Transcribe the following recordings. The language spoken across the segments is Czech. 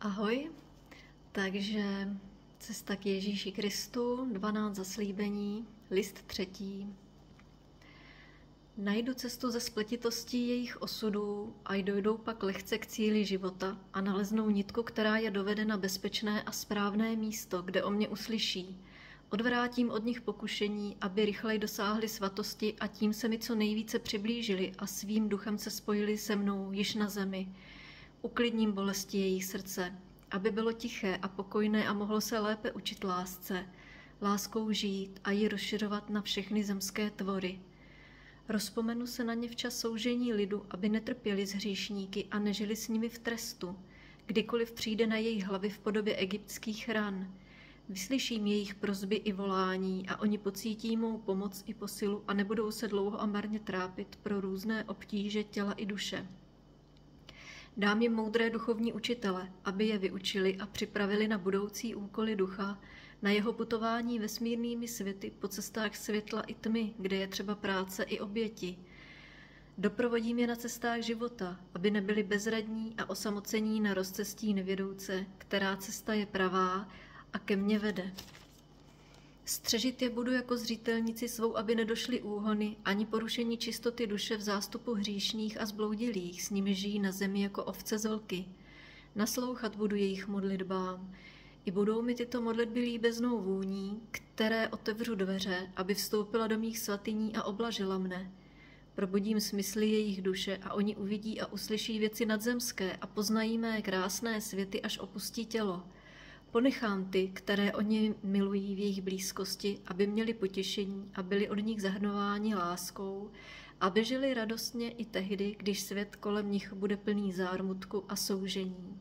Ahoj, takže cesta k Ježíši Kristu, 12 zaslíbení, list 3. Najdu cestu ze spletitostí jejich osudů a dojdou pak lehce k cíli života a naleznou nitku, která je dovedena bezpečné a správné místo, kde o mě uslyší. Odvrátím od nich pokušení, aby rychleji dosáhli svatosti a tím se mi co nejvíce přiblížili a svým duchem se spojili se mnou již na zemi. Uklidním bolesti jejich srdce, aby bylo tiché a pokojné a mohlo se lépe učit lásce, láskou žít a ji rozšiřovat na všechny zemské tvory. Rozpomenu se na ně včas soužení lidu, aby netrpěli s hříšníky a nežili s nimi v trestu, kdykoliv přijde na jejich hlavy v podobě egyptských ran. Vyslyším jejich prosby i volání a oni pocítí mou pomoc i posilu a nebudou se dlouho a marně trápit pro různé obtíže těla i duše. Dám jim moudré duchovní učitele, aby je vyučili a připravili na budoucí úkoly ducha, na jeho putování vesmírnými světy po cestách světla i tmy, kde je třeba práce i oběti. Doprovodím je na cestách života, aby nebyli bezradní a osamocení na rozcestí nevědouce, která cesta je pravá a ke mně vede. Střežit je budu jako zřítelnici svou, aby nedošly úhony ani porušení čistoty duše v zástupu hříšných a zbloudilých, s nimi žijí na zemi jako ovce z vlky. Naslouchat budu jejich modlitbám. I budou mi tyto modlitby líbeznou vůní, které otevřu dveře, aby vstoupila do mých svatyní a oblažila mne. Probudím smysly jejich duše a oni uvidí a uslyší věci nadzemské a poznají mé krásné světy, až opustí tělo. Ponechám ty, které oni milují v jejich blízkosti, aby měli potěšení a byli od nich zahrnováni láskou, aby žili radostně i tehdy, když svět kolem nich bude plný zármutku a soužení.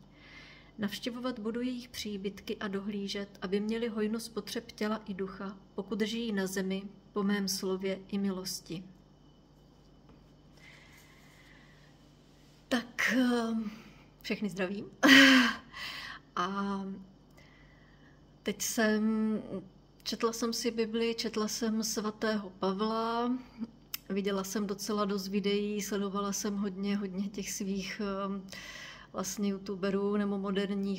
Navštěvovat budu jejich příbytky a dohlížet, aby měli hojnost potřeb těla i ducha, pokud žijí na zemi, po mém slově i milosti. Tak, všechny zdravím. A teď četla jsem si Bibli, četla jsem svatého Pavla, viděla jsem docela dost videí, sledovala jsem hodně těch svých vlastně youtuberů nebo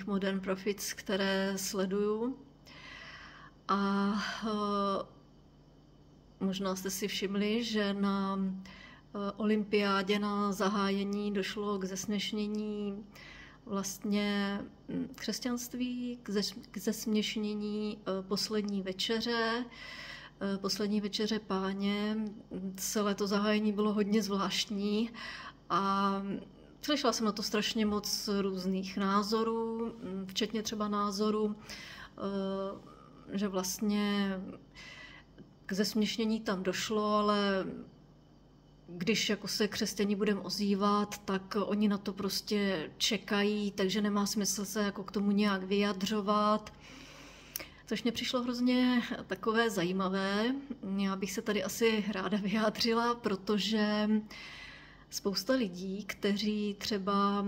modern prophets, které sleduju. A možná jste si všimli, že na olympiádě na zahájení došlo k zesměšnění vlastně křesťanství, k zesměšnění poslední večeře Páně. Celé to zahájení bylo hodně zvláštní a slyšela jsem na to strašně moc různých názorů, včetně třeba názoru, že vlastně k zesměšnění tam došlo, ale když jako se křesťaní budeme ozývat, tak oni na to prostě čekají, takže nemá smysl se jako k tomu nějak vyjadřovat. Což mě přišlo hrozně takové zajímavé. Já bych se tady asi ráda vyjádřila, protože spousta lidí, kteří třeba,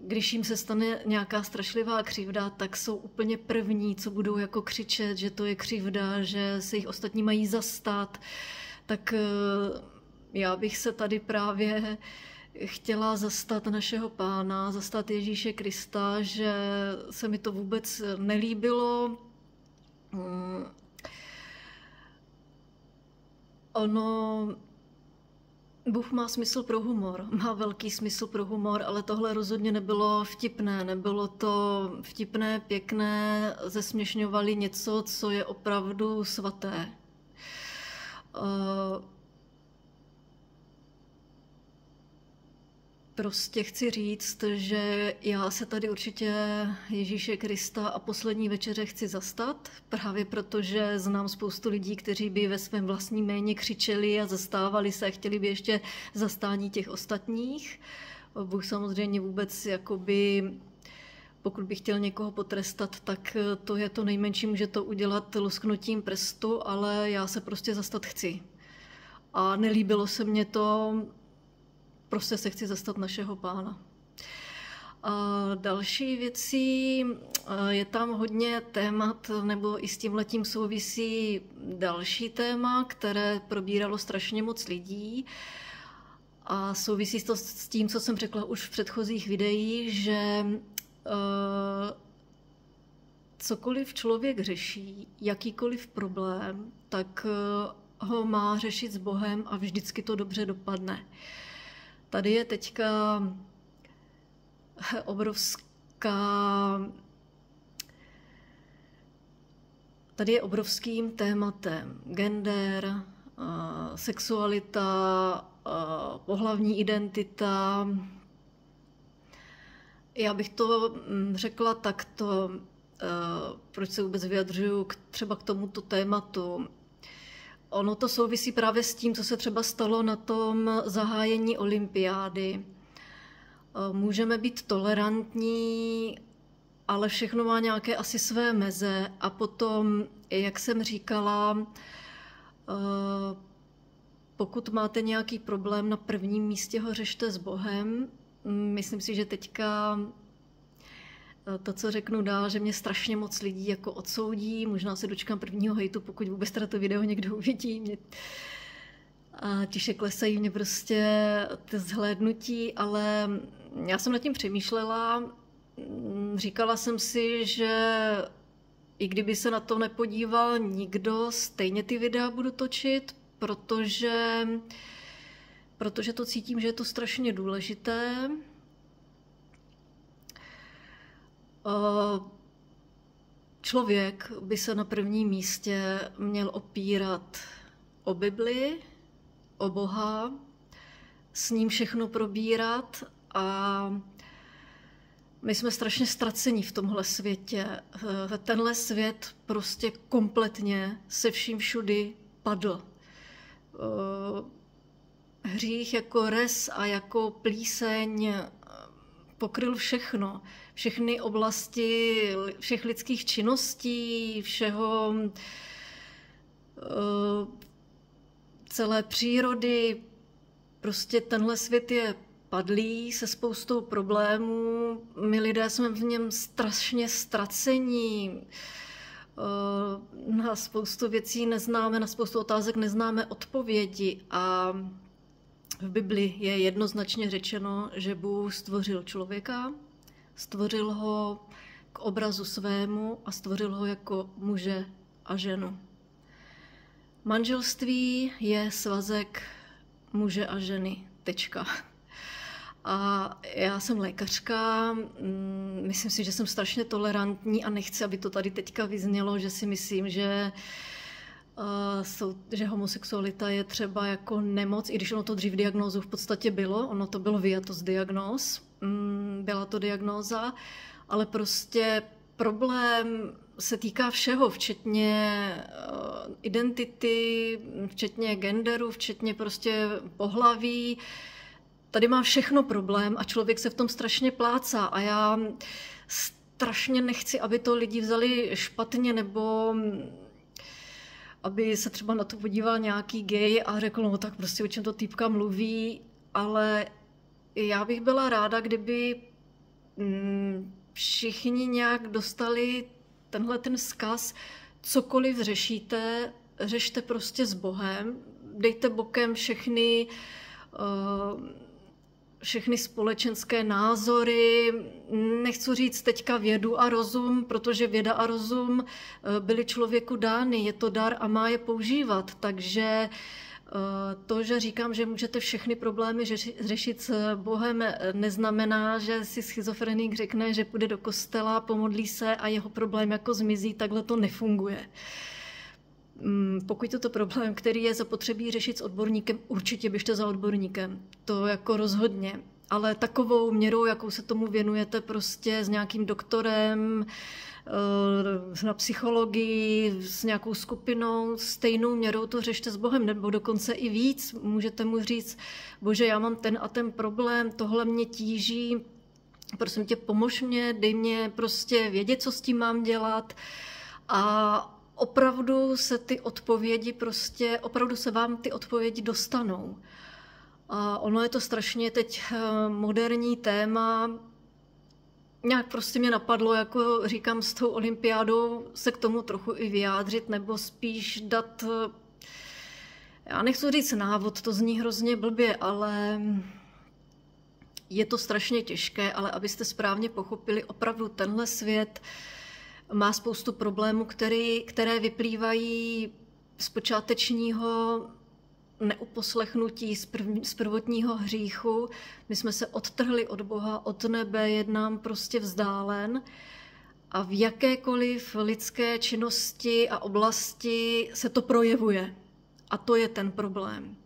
když jim se stane nějaká strašlivá křivda, tak jsou úplně první, co budou jako křičet, že to je křivda, že se jich ostatní mají zastat. Tak já bych se tady právě chtěla zastat našeho Pána, zastat Ježíše Krista, že se mi to vůbec nelíbilo. Bůh má smysl pro humor, má velký smysl pro humor, ale tohle rozhodně nebylo vtipné, nebylo to vtipné, pěkné, zesměšňovali něco, co je opravdu svaté. Prostě chci říct, že já se tady určitě Ježíše Krista a poslední večeře chci zastat, právě protože znám spoustu lidí, kteří by ve svém vlastním jméně křičeli a zastávali se a chtěli by ještě zastání těch ostatních. Bůh samozřejmě vůbec jakoby, pokud by chtěl někoho potrestat, tak to je to nejmenší, může to udělat lusknutím prstu, ale já se prostě zastat chci. A nelíbilo se mně to, prostě se chci zastat našeho Pána. A další věcí, je tam hodně témat, nebo i s tímhletím souvisí další téma, které probíralo strašně moc lidí. A souvisí to s tím, co jsem řekla už v předchozích videích, že cokoliv člověk řeší, jakýkoliv problém, tak ho má řešit s Bohem a vždycky to dobře dopadne. Tady je teďka Tady je obrovským tématem gender, sexualita, pohlavní identita. Já bych to řekla takto, proč se vůbec vyjadřuju třeba k tomuto tématu. Ono to souvisí právě s tím, co se třeba stalo na tom zahájení olympiády. Můžeme být tolerantní, ale všechno má nějaké asi své meze a potom, jak jsem říkala, pokud máte nějaký problém, na prvním místě ho řešte s Bohem. Myslím si, že teďka to, co řeknu dál, že mě strašně moc lidí jako odsoudí, možná se dočkám prvního hejtu, pokud vůbec teda to video někdo uvidí. A tiše klesají mě prostě ty zhlédnutí, ale já jsem nad tím přemýšlela. Říkala jsem si, že i kdyby se na to nepodíval nikdo, stejně ty videa budu točit, protože to cítím, že je to strašně důležité. Člověk by se na prvním místě měl opírat o Bibli, o Boha, s ním všechno probírat a my jsme strašně ztraceni v tomhle světě. Tenhle svět prostě kompletně se vším všudy padl. Hřích jako res a jako plíseň pokryl všechno. Všechny oblasti všech lidských činností, všeho, celé přírody. Prostě tenhle svět je padlý se spoustou problémů. My lidé jsme v něm strašně ztracení. Na spoustu věcí neznáme, na spoustu otázek neznáme odpovědi a v Bibli je jednoznačně řečeno, že Bůh stvořil člověka, stvořil ho k obrazu svému a stvořil ho jako muže a ženu. Manželství je svazek muže a ženy. Tečka. A já jsem lékařka, myslím si, že jsem strašně tolerantní a nechci, aby to tady teďka vyznělo, že si myslím, že homosexualita je třeba jako nemoc, i když ono to dřív diagnózou v podstatě bylo, ono to bylo vyjato z diagnóz, byla to diagnóza, ale prostě problém se týká všeho, včetně identity, včetně genderu, včetně prostě pohlaví. Tady má všechno problém a člověk se v tom strašně plácá a já strašně nechci, aby to lidi vzali špatně nebo aby se třeba na to podíval nějaký gay a řekl, no tak prostě o čem to týpka mluví, ale já bych byla ráda, kdyby všichni nějak dostali tenhle ten vzkaz, cokoliv řešíte, řešte prostě s Bohem, dejte bokem všechny společenské názory, nechci říct teďka vědu a rozum, protože věda a rozum byly člověku dány, je to dar a má je používat, takže to, že říkám, že můžete všechny problémy řešit s Bohem, neznamená, že si schizofrenik řekne, že půjde do kostela, pomodlí se a jeho problém jako zmizí, takhle to nefunguje. Pokud je to problém, který je zapotřebí řešit s odborníkem, určitě běžte za odborníkem. To jako rozhodně. Ale takovou měrou, jakou se tomu věnujete prostě s nějakým doktorem, na psychologii, s nějakou skupinou, stejnou měrou to řešte s Bohem, nebo dokonce i víc. Můžete mu říct, Bože, já mám ten a ten problém, tohle mě tíží, prosím tě, pomož mě, dej mě prostě vědět, co s tím mám dělat. A opravdu se vám ty odpovědi dostanou. A ono je to strašně teď moderní téma. Nějak prostě mě napadlo, jako říkám, s tou olympiádou se k tomu trochu i vyjádřit, nebo spíš dát, já nechci říct návod, to zní hrozně blbě, ale je to strašně těžké, ale abyste správně pochopili, opravdu tenhle svět má spoustu problémů, které vyplývají z počátečního neuposlechnutí, z prvotního hříchu. My jsme se odtrhli od Boha, od nebe, je nám prostě vzdálen. A v jakékoliv lidské činnosti a oblasti se to projevuje. A to je ten problém.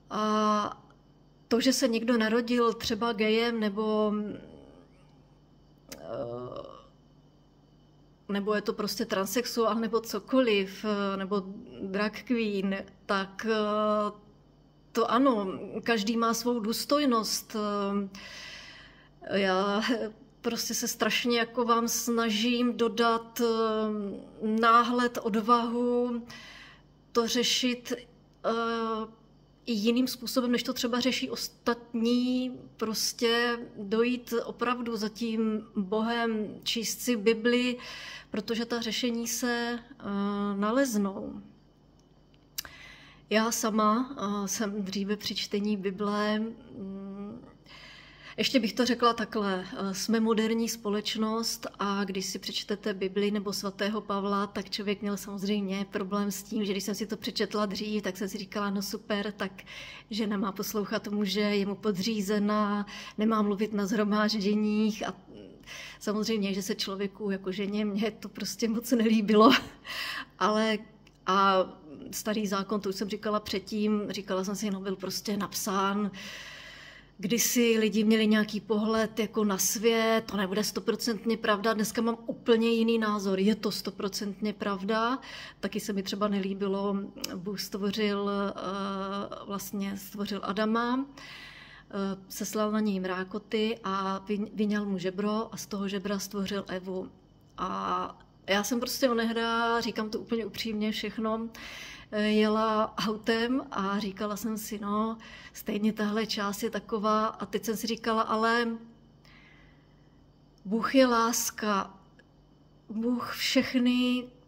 A to, že se někdo narodil třeba gejem nebo je to prostě transsexuál nebo cokoliv, nebo drag queen, tak to ano, každý má svou důstojnost. Já prostě se strašně jako vám snažím dodat náhled, odvahu to řešit i jiným způsobem, než to třeba řeší ostatní, prostě dojít opravdu za tím Bohem, číst si Bibli, protože ta řešení se naleznou. Já sama jsem dříve při čtení Bible, ještě bych to řekla takhle, jsme moderní společnost a když si přečtete Bibli nebo svatého Pavla, tak člověk měl samozřejmě problém s tím, že když jsem si to přečetla dřív, tak jsem si říkala, no super, tak žena má poslouchat muže, je mu podřízená, nemá mluvit na shromážděních a samozřejmě, že se člověku jako ženě, mně to prostě moc nelíbilo, ale a starý zákon, to už jsem říkala předtím, říkala jsem si, no byl prostě napsán, kdysi lidi měli nějaký pohled jako na svět, to nebude 100% pravda, dneska mám úplně jiný názor, je to 100% pravda, taky se mi třeba nelíbilo, Bůh stvořil Adama, seslal na něj mrákoty a vyňal mu žebro a z toho žebra stvořil Evu. A já jsem prostě onehda, říkám to úplně upřímně všechno, jela autem a říkala jsem si, no, stejně tahle část je taková a teď jsem si říkala, ale Bůh je láska, Bůh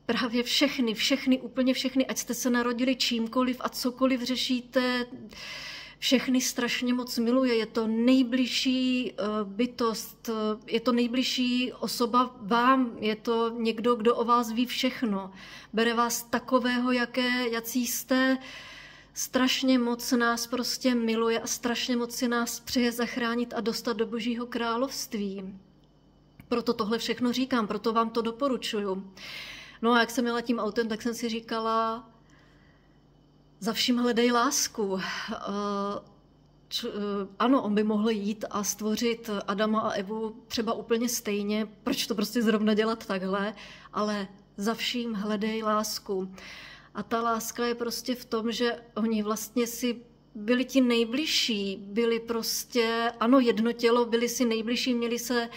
právě všechny, úplně všechny, ať jste se narodili čímkoliv a cokoliv řešíte, všechny strašně moc miluje, je to nejbližší bytost, je to nejbližší osoba vám, je to někdo, kdo o vás ví všechno. Bere vás takového, jací jste, strašně moc nás prostě miluje a strašně moc si nás přeje zachránit a dostat do Božího království. Proto tohle všechno říkám, proto vám to doporučuju. No a jak jsem jela tím autem, tak jsem si říkala, za vším hledej lásku. Ano, on by mohl jít a stvořit Adama a Evu třeba úplně stejně, proč to prostě zrovna dělat takhle, ale za vším hledej lásku. A ta láska je prostě v tom, že oni vlastně si byli ti nejbližší, byli prostě, ano, jedno tělo, byli si nejbližší, měli se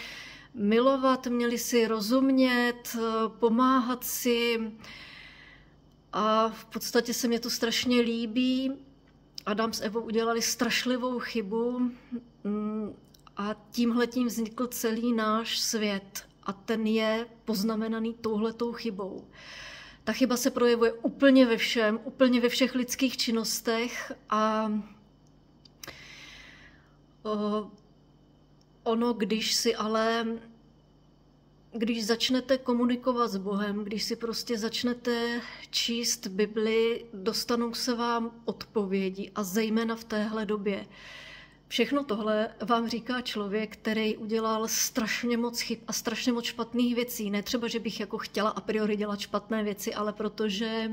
milovat, měli si rozumět, pomáhat si. A v podstatě se mě to strašně líbí. Adam s Evou udělali strašlivou chybu a tímhletím vznikl celý náš svět. A ten je poznamenaný touhletou chybou. Ta chyba se projevuje úplně ve všem, úplně ve všech lidských činnostech a ono, když začnete komunikovat s Bohem, když si prostě začnete číst Bibli, dostanou se vám odpovědi a zejména v téhle době. Všechno tohle vám říká člověk, který udělal strašně moc chyb a strašně moc špatných věcí. Ne třeba, že bych jako chtěla a priori dělat špatné věci, ale protože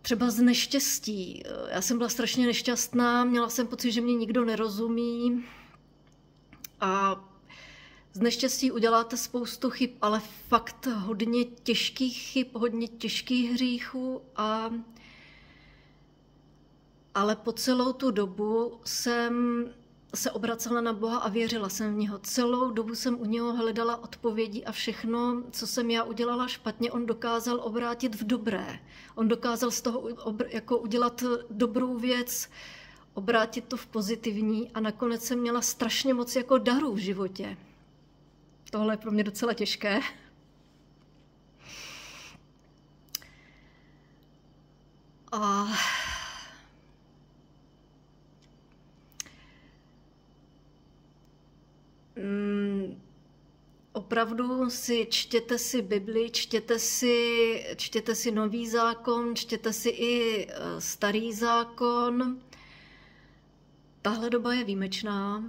třeba z neštěstí. Já jsem byla strašně nešťastná, měla jsem pocit, že mě nikdo nerozumí a z neštěstí uděláte spoustu chyb, ale fakt hodně těžkých chyb, hodně těžkých hříchů ale po celou tu dobu jsem se obracela na Boha a věřila jsem v něho. Celou dobu jsem u něho hledala odpovědi a všechno, co jsem já udělala špatně, on dokázal obrátit v dobré. On dokázal z toho jako udělat dobrou věc, obrátit to v pozitivní a nakonec jsem měla strašně moc jako darů v životě. Tohle je pro mě docela těžké. opravdu čtěte si Bibli, čtěte si Nový zákon, čtěte si i Starý zákon. Tahle doba je výjimečná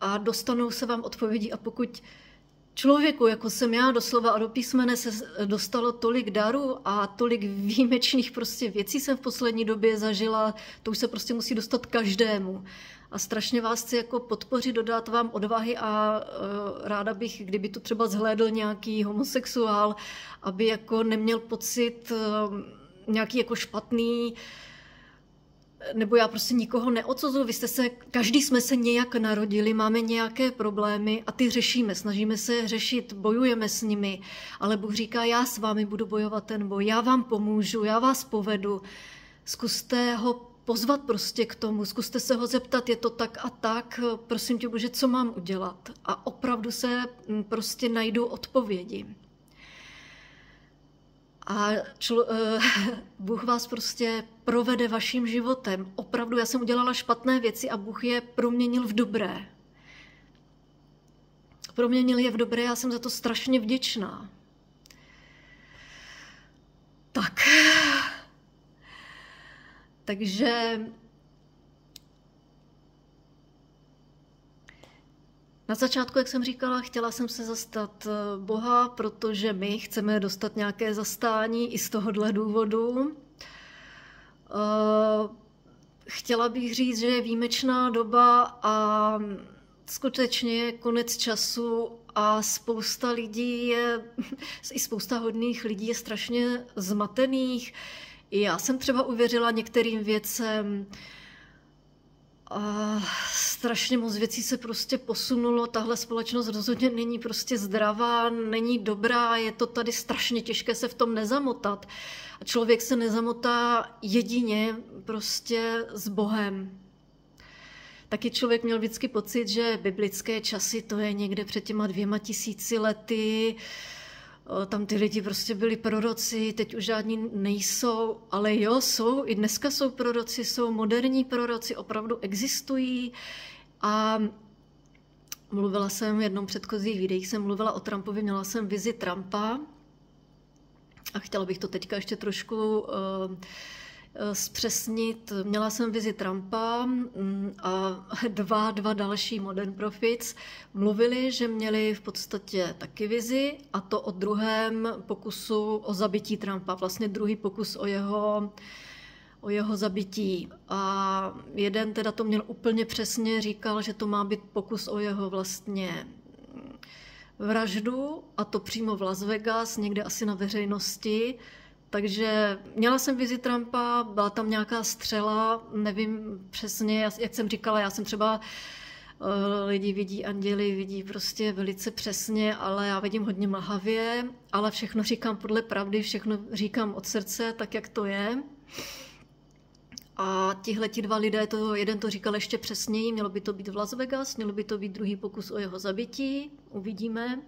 a dostanou se vám odpovědi. A pokud člověku, jako jsem já, doslova a do písmene se dostalo tolik darů a tolik výjimečných prostě věcí jsem v poslední době zažila, to už se prostě musí dostat každému. A strašně vás chci jako podpořit, dodat vám odvahy a ráda bych, kdyby to třeba zhlédl nějaký homosexuál, aby jako neměl pocit nějaký jako špatný, nebo já prostě nikoho neodsuzuji, každý jsme se nějak narodili, máme nějaké problémy a ty řešíme, snažíme se řešit, bojujeme s nimi, ale Bůh říká, já s vámi budu bojovat ten boj, já vám pomůžu, já vás povedu, zkuste ho pozvat prostě k tomu, zkuste se ho zeptat, je to tak a tak, prosím tě Bože, co mám udělat? A opravdu se prostě najdou odpovědi. A Bůh vás prostě provede vaším životem. Opravdu, já jsem udělala špatné věci a Bůh je proměnil v dobré. Proměnil je v dobré, já jsem za to strašně vděčná. Tak. Takže na začátku, jak jsem říkala, chtěla jsem se zastat Boha, protože my chceme dostat nějaké zastání i z tohohle důvodu. Chtěla bych říct, že je výjimečná doba a skutečně je konec času a spousta lidí i spousta hodných lidí je strašně zmatených. I já jsem třeba uvěřila některým věcem a strašně moc věcí se prostě posunulo. Tahle společnost rozhodně není prostě zdravá, není dobrá, je to tady strašně těžké se v tom nezamotat. A člověk se nezamotá jedině prostě s Bohem. Taky člověk měl vždycky pocit, že biblické časy, to je někde před těma 2000 lety, tam ty lidi prostě byli proroci, teď už žádní nejsou, ale jo, jsou, i dneska jsou proroci, jsou moderní proroci, opravdu existují. A mluvila jsem v jednom předchozích videích, jsem mluvila o Trumpovi, měla jsem vizi Trumpa a chtěla bych to teďka ještě trošku zpřesnit. Měla jsem vizi Trumpa a dva další Modern Prophets mluvili, že měli v podstatě taky vizi, a to o druhém pokusu o zabití Trumpa, vlastně druhý pokus o jeho zabití. A jeden teda to měl úplně přesně, říkal, že to má být pokus o jeho vlastně vraždu, a to přímo v Las Vegas, někde asi na veřejnosti. Takže měla jsem vizi Trumpa, byla tam nějaká střela, nevím přesně, jak jsem říkala, já jsem třeba lidi vidí anděli, vidí prostě velice přesně, ale já vidím hodně mlhavě, ale všechno říkám podle pravdy, všechno říkám od srdce, tak jak to je. A tihleti dva lidé, jeden to říkal ještě přesněji, mělo by to být v Las Vegas, mělo by to být druhý pokus o jeho zabití, uvidíme.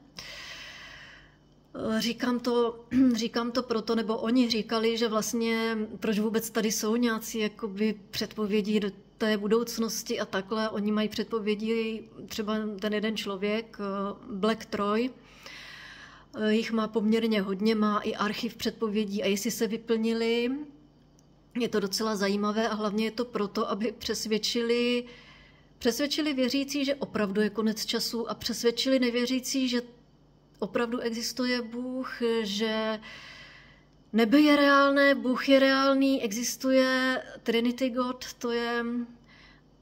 Říkám to proto, nebo oni říkali, že vlastně, proč vůbec tady jsou nějací jakoby předpovědi do té budoucnosti a takhle. Oni mají předpovědi, třeba ten jeden člověk, Black Troy, jich má poměrně hodně, má i archiv předpovědí a jestli se vyplnili, je to docela zajímavé a hlavně je to proto, aby přesvědčili věřící, že opravdu je konec času a přesvědčili nevěřící, že opravdu existuje Bůh, že nebe je reálné, Bůh je reálný, existuje Trinity God, to je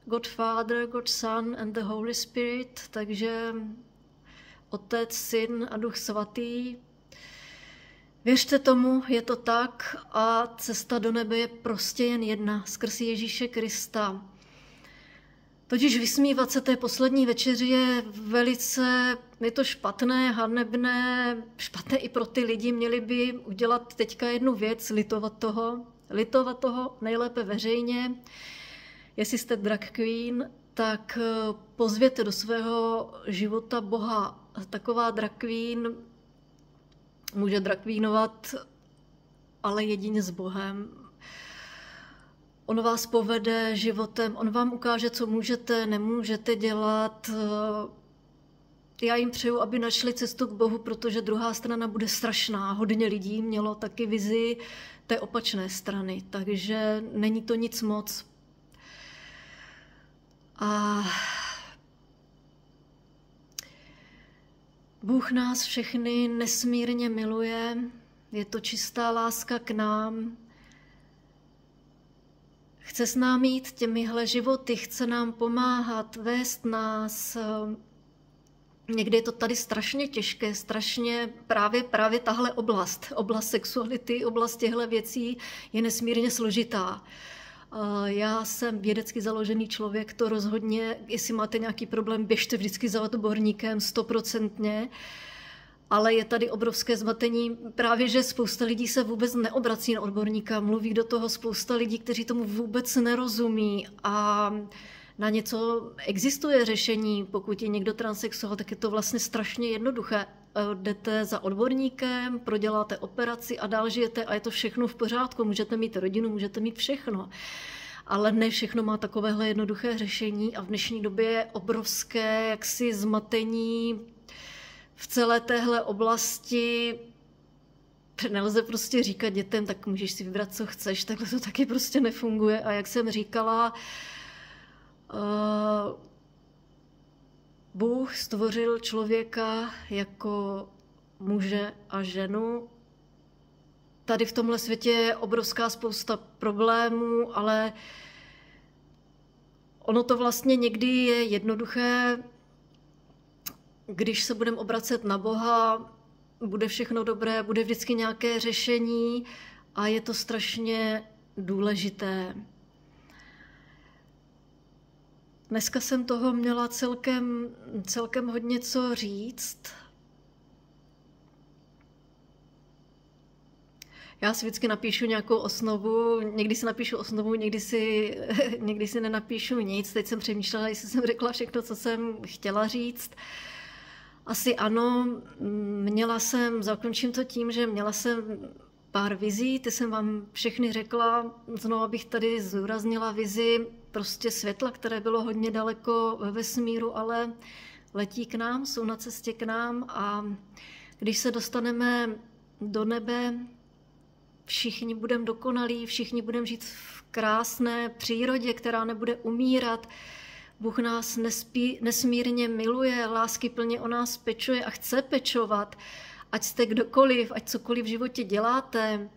God Father, God Son and the Holy Spirit, takže Otec, Syn a Duch Svatý. Věřte tomu, je to tak a cesta do nebe je prostě jen jedna, skrz Ježíše Krista. Totiž vysmívat se té poslední večeři je to špatné, hanebné, špatné i pro ty lidi. Měli by udělat teďka jednu věc, litovat toho nejlépe veřejně. Jestli jste drag queen, tak pozvěte do svého života Boha. Taková drag queen může drag queenovat, ale jedině s Bohem. On vás povede životem, on vám ukáže, co můžete, nemůžete dělat. já jim přeju, aby našli cestu k Bohu, protože druhá strana bude strašná. Hodně lidí mělo taky vizi té opačné strany, takže není to nic moc. A Bůh nás všechny nesmírně miluje, je to čistá láska k nám. Chce s námi jít těmihle životy, chce nám pomáhat, vést nás. Někdy je to tady strašně těžké, strašně právě tahle oblast sexuality, oblast těchto věcí je nesmírně složitá. Já jsem vědecky založený člověk, to rozhodně, jestli máte nějaký problém, běžte vždycky za odborníkem 100%, ale je tady obrovské zmatení, právě že spousta lidí se vůbec neobrací na odborníka, mluví do toho spousta lidí, kteří tomu vůbec nerozumí a na něco existuje řešení. Pokud je někdo transsexuál, tak je to vlastně strašně jednoduché. Jdete za odborníkem, proděláte operaci a dál žijete a je to všechno v pořádku. Můžete mít rodinu, můžete mít všechno. Ale ne všechno má takovéhle jednoduché řešení a v dnešní době je obrovské jaksi zmatení v celé téhle oblasti. Nelze prostě říkat dětem, tak můžeš si vybrat, co chceš, takhle to taky prostě nefunguje. A jak jsem říkala, Bůh stvořil člověka jako muže a ženu. Tady v tomhle světě je obrovská spousta problémů, ale ono to vlastně někdy je jednoduché, když se budeme obracet na Boha, bude všechno dobré, bude vždycky nějaké řešení a je to strašně důležité. Dneska jsem toho měla celkem hodně co říct. Já si vždycky napíšu nějakou osnovu, někdy si napíšu osnovu, někdy si nenapíšu nic. Teď jsem přemýšlela, jestli jsem řekla všechno, co jsem chtěla říct. Asi ano, zakončím to tím, že měla jsem pár vizí, ty jsem vám všechny řekla, znovu bych tady zdůraznila vizi prostě světla, které bylo hodně daleko ve vesmíru, ale letí k nám, jsou na cestě k nám a když se dostaneme do nebe, všichni budeme dokonalí, všichni budeme žít v krásné přírodě, která nebude umírat. Bůh nás nesmírně miluje, láskyplně o nás pečuje a chce pečovat. Ať jste kdokoliv, ať cokoliv v životě děláte,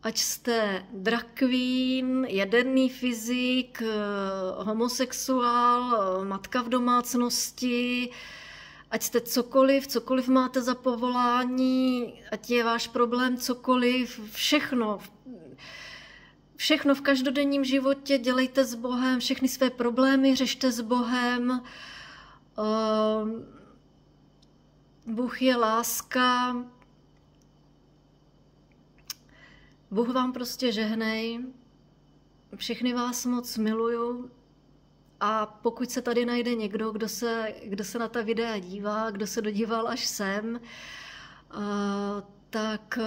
ať jste drag queen, jaderný fyzik, homosexuál, matka v domácnosti, ať jste cokoliv máte za povolání, ať je váš problém cokoliv, všechno v každodenním životě dělejte s Bohem, všechny své problémy řešte s Bohem. Bůh je láska. Bůh vám prostě žehnej. Všechny vás moc miluju. A pokud se tady najde někdo, kdo se na ta videa dívá, kdo se dodíval až sem, tak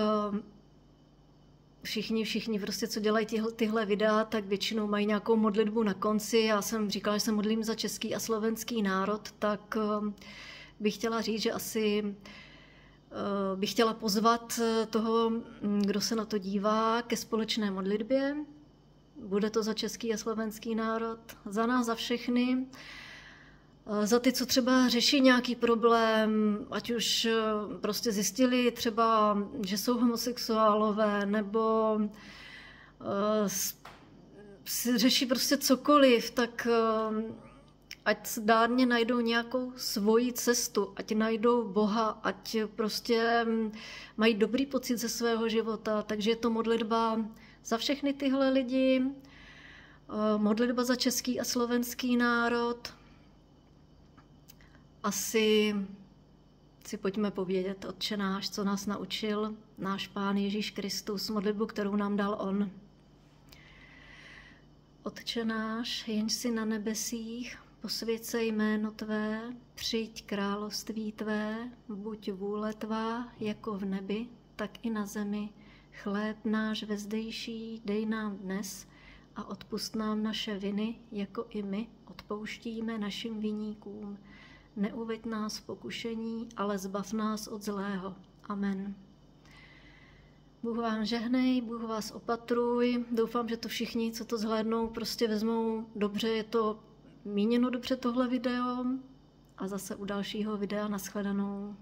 všichni prostě, co dělají tyhle videa, tak většinou mají nějakou modlitbu na konci. Já jsem říkala, že se modlím za český a slovenský národ, tak bych chtěla říct, že asi bych chtěla pozvat toho, kdo se na to dívá, ke společné modlitbě. Bude to za český a slovenský národ, za nás, za všechny. Za ty, co třeba řeší nějaký problém, ať už prostě zjistili třeba, že jsou homosexuálové, nebo si řeší prostě cokoliv, tak ať zdárně najdou nějakou svoji cestu, ať najdou Boha, ať prostě mají dobrý pocit ze svého života. Takže je to modlitba za všechny tyhle lidi, modlitba za český a slovenský národ. Asi si pojďme povědět Otče náš, co nás naučil náš Pán Ježíš Kristus, modlitbu, kterou nám dal On. Otče náš, jenž jsi na nebesích, posvěť se jméno Tvé, přijď království Tvé, buď vůle Tvá, jako v nebi, tak i na zemi. Chléb náš vezdejší dej nám dnes a odpusť nám naše viny, jako i my odpouštíme našim viníkům. neuveď nás v pokušení, ale zbav nás od zlého. Amen. Bůh vám žehnej, Bůh vás opatruj. Doufám, že to všichni, co to zhlédnou, prostě vezmou dobře. Je to míněno dobře tohle video. A zase u dalšího videa. Nashledanou.